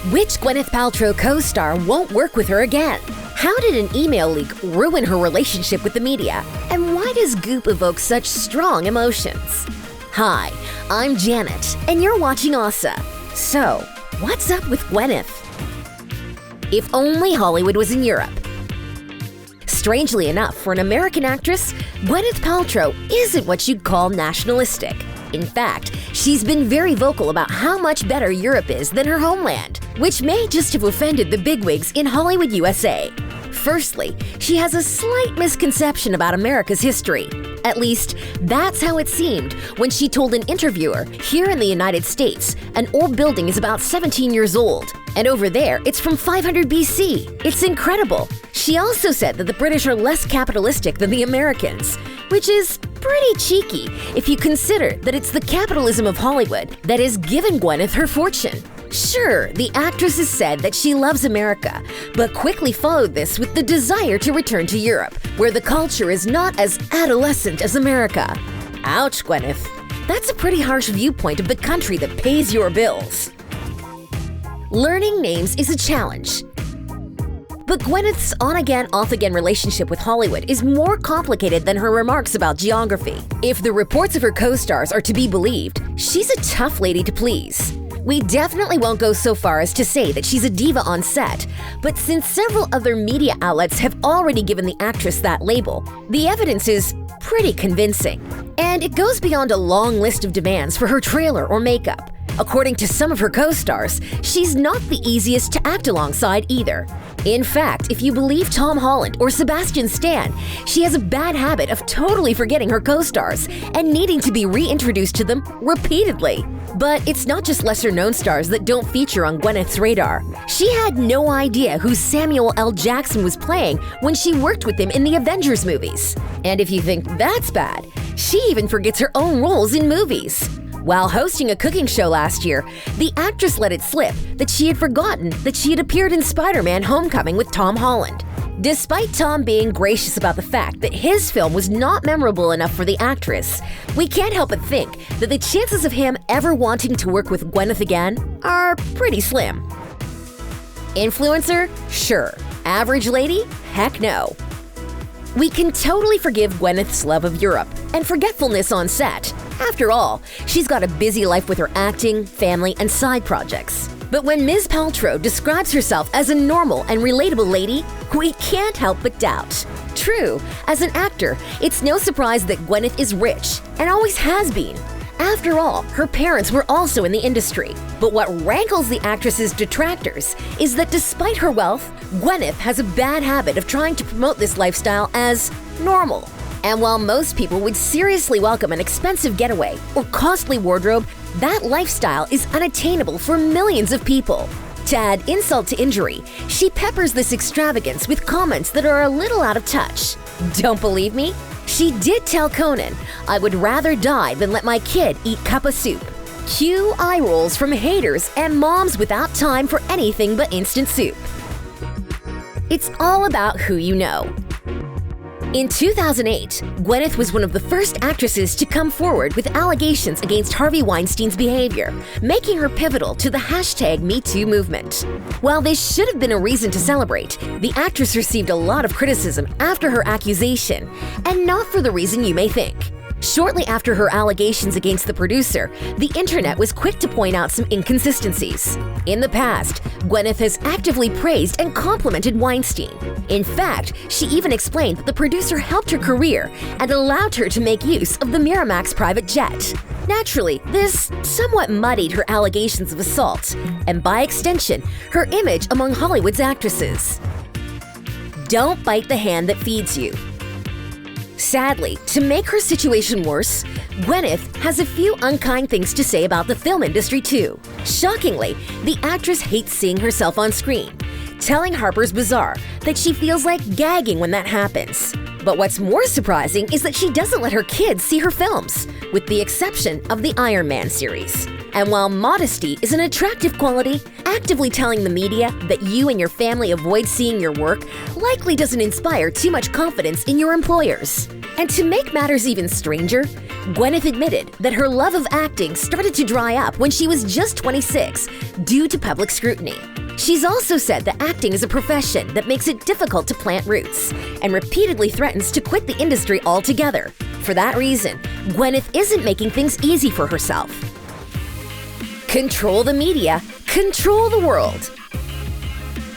Which Gwyneth Paltrow co-star won't work with her again? How did an email leak ruin her relationship with the media? And why does Goop evoke such strong emotions? Hi, I'm Janet, and you're watching OSSA. So, what's up with Gwyneth? If only Hollywood was in Europe. Strangely enough, for an American actress, Gwyneth Paltrow isn't what you'd call nationalistic. In fact, she's been very vocal about how much better Europe is than her homeland, which may just have offended the bigwigs in Hollywood, USA. Firstly, she has a slight misconception about America's history. At least, that's how it seemed when she told an interviewer, here in the United States, an old building is about 17 years old, and over there, it's from 500 BC. It's incredible. She also said that the British are less capitalistic than the Americans, which is pretty cheeky if you consider that it's the capitalism of Hollywood that has given Gwyneth her fortune. Sure, the actress has said that she loves America, but quickly followed this with the desire to return to Europe, where the culture is not as adolescent as America. Ouch, Gwyneth. That's a pretty harsh viewpoint of the country that pays your bills. Learning names is a challenge. But Gwyneth's on-again, off-again relationship with Hollywood is more complicated than her remarks about geography. If the reports of her co-stars are to be believed, she's a tough lady to please. We definitely won't go so far as to say that she's a diva on set, but since several other media outlets have already given the actress that label, the evidence is pretty convincing. And it goes beyond a long list of demands for her trailer or makeup. According to some of her co-stars, she's not the easiest to act alongside either. In fact, if you believe Tom Holland or Sebastian Stan, she has a bad habit of totally forgetting her co-stars and needing to be reintroduced to them repeatedly. But it's not just lesser-known stars that don't feature on Gwyneth's radar. She had no idea who Samuel L. Jackson was playing when she worked with him in the Avengers movies. And if you think that's bad, she even forgets her own roles in movies. While hosting a cooking show last year, the actress let it slip that she had forgotten that she had appeared in Spider-Man: Homecoming with Tom Holland. Despite Tom being gracious about the fact that his film was not memorable enough for the actress, we can't help but think that the chances of him ever wanting to work with Gwyneth again are pretty slim. Influencer? Sure. Average lady? Heck no. We can totally forgive Gwyneth's love of Europe and forgetfulness on set. After all, she's got a busy life with her acting, family, and side projects. But when Ms. Paltrow describes herself as a normal and relatable lady, we can't help but doubt. True, as an actor, it's no surprise that Gwyneth is rich and always has been. After all, her parents were also in the industry. But what rankles the actress's detractors is that despite her wealth, Gwyneth has a bad habit of trying to promote this lifestyle as normal. And while most people would seriously welcome an expensive getaway or costly wardrobe, that lifestyle is unattainable for millions of people. To add insult to injury, she peppers this extravagance with comments that are a little out of touch. Don't believe me? She did tell Conan, "I would rather die than let my kid eat cup of soup." Cue eye rolls from haters and moms without time for anything but instant soup. It's all about who you know. In 2008, Gwyneth was one of the first actresses to come forward with allegations against Harvey Weinstein's behavior, making her pivotal to the #MeToo movement. While this should have been a reason to celebrate, the actress received a lot of criticism after her accusation, and not for the reason you may think. Shortly after her allegations against the producer, the internet was quick to point out some inconsistencies. In the past, Gwyneth has actively praised and complimented Weinstein. In fact, she even explained that the producer helped her career and allowed her to make use of the Miramax private jet. Naturally, this somewhat muddied her allegations of assault, and by extension, her image among Hollywood's actresses. Don't bite the hand that feeds you. Sadly, to make her situation worse, Gwyneth has a few unkind things to say about the film industry too. Shockingly, the actress hates seeing herself on screen, telling Harper's Bazaar that she feels like gagging when that happens. But what's more surprising is that she doesn't let her kids see her films, with the exception of the Iron Man series. And while modesty is an attractive quality, actively telling the media that you and your family avoid seeing your work likely doesn't inspire too much confidence in your employers. And to make matters even stranger, Gwyneth admitted that her love of acting started to dry up when she was just 26 due to public scrutiny. She's also said that acting is a profession that makes it difficult to plant roots and repeatedly threatens to quit the industry altogether. For that reason, Gwyneth isn't making things easy for herself. Control the media, control the world.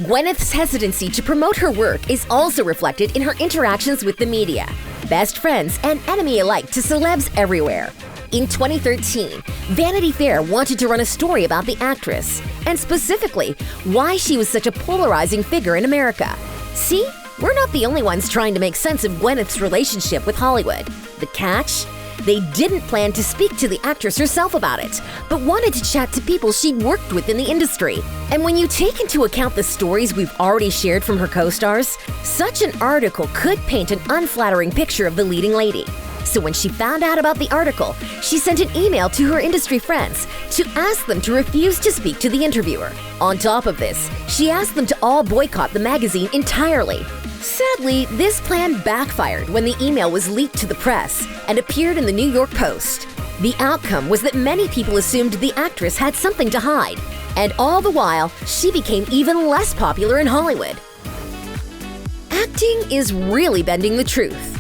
Gwyneth's hesitancy to promote her work is also reflected in her interactions with the media, best friends and enemy alike to celebs everywhere. In 2013, Vanity Fair wanted to run a story about the actress, and specifically, why she was such a polarizing figure in America. See, we're not the only ones trying to make sense of Gwyneth's relationship with Hollywood. The catch? They didn't plan to speak to the actress herself about it, but wanted to chat to people she'd worked with in the industry. And when you take into account the stories we've already shared from her co-stars, such an article could paint an unflattering picture of the leading lady. So when she found out about the article, she sent an email to her industry friends to ask them to refuse to speak to the interviewer. On top of this, she asked them to all boycott the magazine entirely. Sadly, this plan backfired when the email was leaked to the press and appeared in the New York Post. The outcome was that many people assumed the actress had something to hide, and all the while, she became even less popular in Hollywood. Acting is really bending the truth.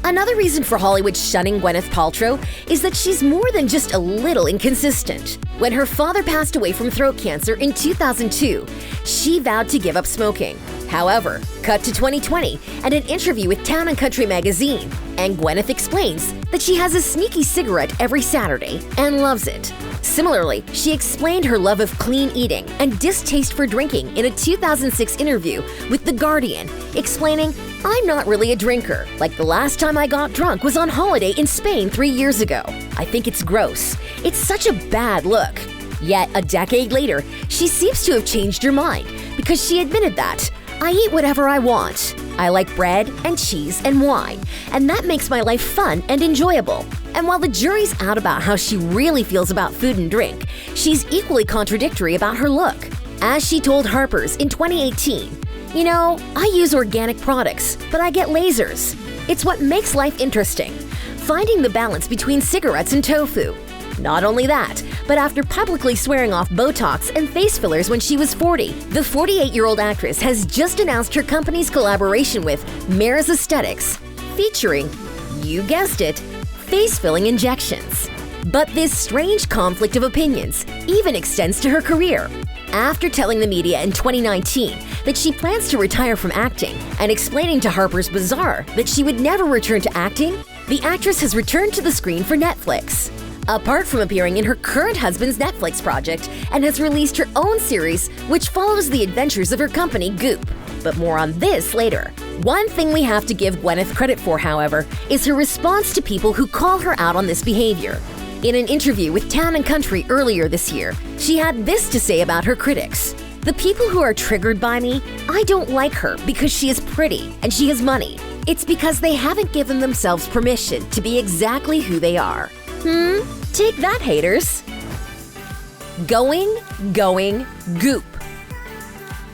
Another reason for Hollywood shunning Gwyneth Paltrow is that she's more than just a little inconsistent. When her father passed away from throat cancer in 2002, she vowed to give up smoking. However, cut to 2020 and an interview with Town & Country magazine, and Gwyneth explains that she has a sneaky cigarette every Saturday and loves it. Similarly, she explained her love of clean eating and distaste for drinking in a 2006 interview with The Guardian, explaining, "I'm not really a drinker. Like the last time I got drunk was on holiday in Spain 3 years ago. I think it's gross. It's such a bad look." Yet, a decade later, she seems to have changed her mind because she admitted that, "I eat whatever I want. I like bread and cheese and wine, and that makes my life fun and enjoyable." And while the jury's out about how she really feels about food and drink, she's equally contradictory about her look. As she told Harper's in 2018, "You know, I use organic products, but I get lasers. It's what makes life interesting. Finding the balance between cigarettes and tofu." Not only that, but after publicly swearing off Botox and face fillers when she was 40, the 48-year-old actress has just announced her company's collaboration with Mare's Aesthetics, featuring, you guessed it, face-filling injections. But this strange conflict of opinions even extends to her career. After telling the media in 2019 that she plans to retire from acting and explaining to Harper's Bazaar that she would never return to acting, the actress has returned to the screen for Netflix. Apart from appearing in her current husband's Netflix project, and has released her own series which follows the adventures of her company Goop. But more on this later. One thing we have to give Gwyneth credit for, however, is her response to people who call her out on this behavior. In an interview with Town & Country earlier this year, she had this to say about her critics. "The people who are triggered by me, I don't like her because she is pretty and she has money. It's because they haven't given themselves permission to be exactly who they are." Take that, haters. Going, Goop.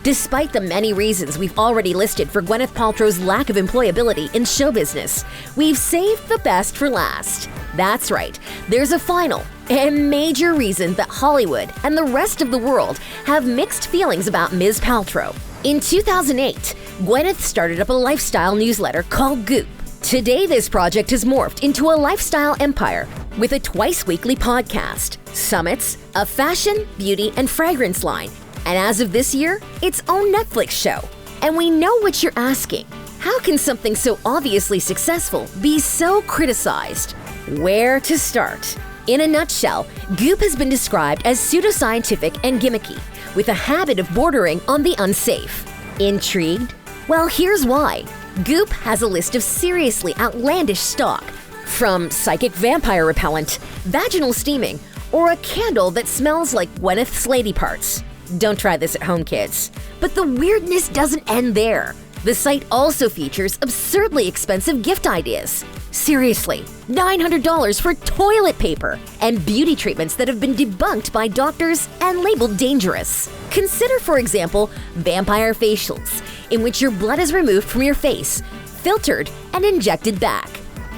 Despite the many reasons we've already listed for Gwyneth Paltrow's lack of employability in show business, we've saved the best for last. That's right, there's a final and major reason that Hollywood and the rest of the world have mixed feelings about Ms. Paltrow. In 2008, Gwyneth started up a lifestyle newsletter called Goop. Today, this project has morphed into a lifestyle empire with a twice-weekly podcast, summits, a fashion, beauty, and fragrance line, and as of this year, its own Netflix show. And we know what you're asking. How can something so obviously successful be so criticized? Where to start? In a nutshell, Goop has been described as pseudoscientific and gimmicky, with a habit of bordering on the unsafe. Intrigued? Well, here's why. Goop has a list of seriously outlandish stock, from psychic vampire repellent, vaginal steaming, or a candle that smells like Gwyneth's lady parts. Don't try this at home, kids. But the weirdness doesn't end there. The site also features absurdly expensive gift ideas. Seriously, $900 for toilet paper and beauty treatments that have been debunked by doctors and labeled dangerous. Consider, for example, vampire facials, in which your blood is removed from your face, filtered, and injected back.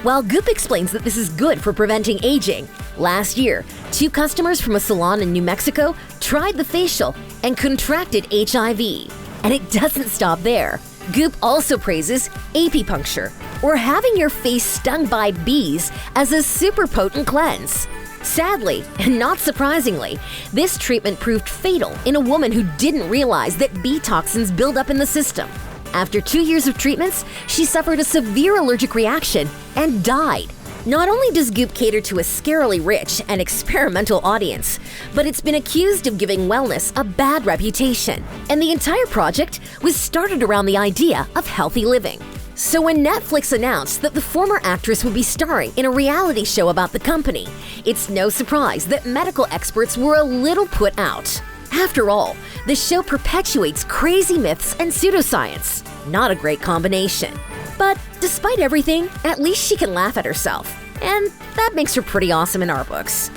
While Goop explains that this is good for preventing aging, last year, 2 customers from a salon in New Mexico tried the facial and contracted HIV. And it doesn't stop there. Goop also praises apipuncture, or having your face stung by bees, as a super potent cleanse. Sadly, and not surprisingly, this treatment proved fatal in a woman who didn't realize that bee toxins build up in the system. After 2 years of treatments, she suffered a severe allergic reaction and died. Not only does Goop cater to a scarily rich and experimental audience, but it's been accused of giving wellness a bad reputation. And the entire project was started around the idea of healthy living. So when Netflix announced that the former actress would be starring in a reality show about the company, it's no surprise that medical experts were a little put out. After all, the show perpetuates crazy myths and pseudoscience. Not a great combination. But despite everything, at least she can laugh at herself. And that makes her pretty awesome in our books.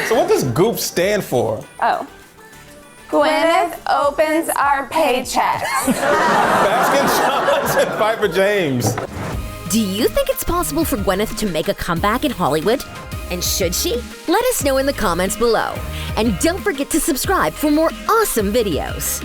So what does Goop stand for? Oh. Gwyneth opens our paychecks. Baskin Johns and Piper James. Do you think it's possible for Gwyneth to make a comeback in Hollywood? And should she? Let us know in the comments below. And don't forget to subscribe for more awesome videos.